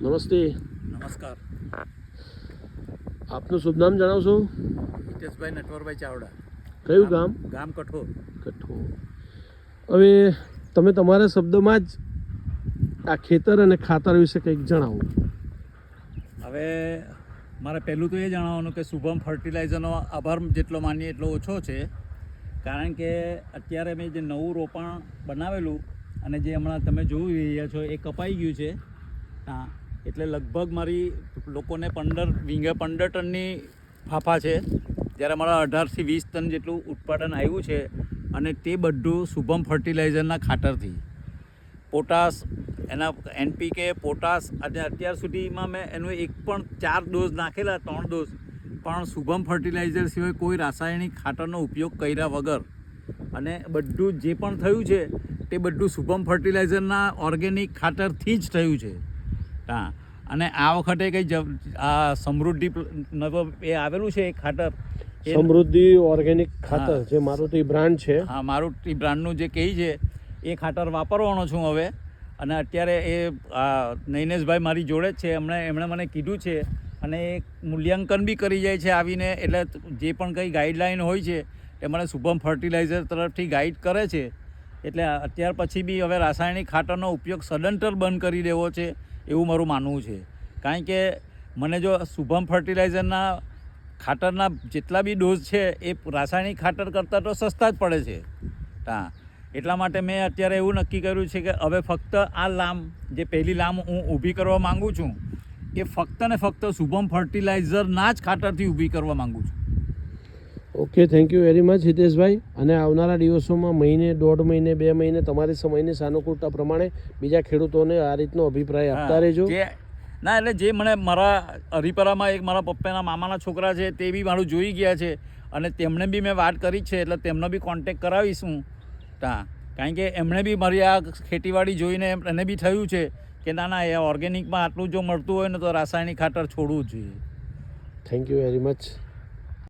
નમસ્તે. નમસ્કાર. આપનું શુભ નામ જણાવશો? હિતેશભાઈ નટવરભાઈ ચાવડા. કયું ગામ? ગામ કઠોર. કઠોળ. હવે તમે તમારા શબ્દોમાં જ આ ખેતર અને ખાતર વિશે કંઈક જણાવો. હવે મારે પહેલું તો એ જણાવવાનું કે શુભમ ફર્ટિલાઇઝરનો આભાર જેટલો માનીએ એટલો ઓછો છે. કારણ કે અત્યારે મેં જે નવું રોપાણ બનાવેલું અને જે હમણાં તમે જોઈ રહ્યા છો એ કપાઈ ગયું છે. હા, એટલે લગભગ મારી લોકોને 15 ટનની ફાફા છે, જ્યારે મારા 18 થી 20 ટન જેટલું ઉત્પાદન આવ્યું છે. અને તે બધું શુભમ ફર્ટિલાઇઝરના ખાતરથી પોટાશ, એના NPK, પોટાશ, અને અત્યાર સુધીમાં મેં એનું એક પણ 4 ડોઝ નાખેલા, 3 ડોઝ, પણ શુભમ ફર્ટિલાઇઝર સિવાય કોઈ રાસાયણિક ખાતરનો ઉપયોગ કર્યા વગર અને બધું જે પણ થયું છે તે બધું શુભમ ફર્ટિલાઇઝરના ઓર્ગેનિક ખાતરથી જ થયું છે. હા, અને આ વખતે કંઈ આ સમૃદ્ધિ એ આવેલું છે એક ખાતર, સમૃદ્ધિ ઓર્ગેનિક ખાતર, જે મારુતિ બ્રાન્ડ છે. હા, મારુતિ બ્રાન્ડનું જે કહે છે એ ખાતર વાપરવાનો છું હવે. અને અત્યારે એ નૈનેશભાઈ મારી જોડે જ છે, એમણે મને કીધું છે અને એ મૂલ્યાંકન બી કરી જાય છે આવીને. એટલે જે પણ કંઈ ગાઈડલાઈન હોય છે એ મને શુભમ ફર્ટિલાઇઝર તરફથી ગાઈડ કરે છે. એટલે અત્યાર પછી બી હવે રાસાયણિક ખાતરનો ઉપયોગ સદંતર બંધ કરી દેવો છે એવું મારું માનવું છે. કારણ કે મને જો શુભમ ફર્ટિલાઇઝરના ખાતરના જેટલા બી ડોઝ છે એ રાસાયણિક ખાતર કરતાં તો સસ્તા જ પડે છે. હા, એટલા માટે મેં અત્યારે એવું નક્કી કર્યું છે કે હવે ફક્ત આ લામ, જે પહેલી લામ હું ઊભી કરવા માગું છું, એ ફક્ત ને ફક્ત શુભમ ફર્ટિલાઇઝરના જ ખાતરથી ઊભી કરવા માગું છું. Okay, thank you very much Hiteshbhai. અને આવનારા દિવસોમાં મહિને, 1.5 મહિને, 2 મહિને તમારી સમયની સાનુકૂળતા પ્રમાણે બીજા ખેડૂતોને આ રીતનો અભિપ્રાય આપતા રહેજો. ના, એટલે જે મને મારા હરિપરામાં એક મારા પપ્પાના મામાના છોકરા છે તે બી મારું જોઈ ગયા છે અને તેમને બી મેં વાત કરી છે, એટલે તેમનો બી કોન્ટેક કરાવીશું. ત્યાં કારણ કે એમણે બી મારી આ ખેતીવાડી જોઈને એને બી થયું છે કે ના, એ ઓર્ગેનિકમાં આટલું જો મળતું હોય ને તો રાસાયણિક ખાતર છોડવું જ જોઈએ. Thank you very much.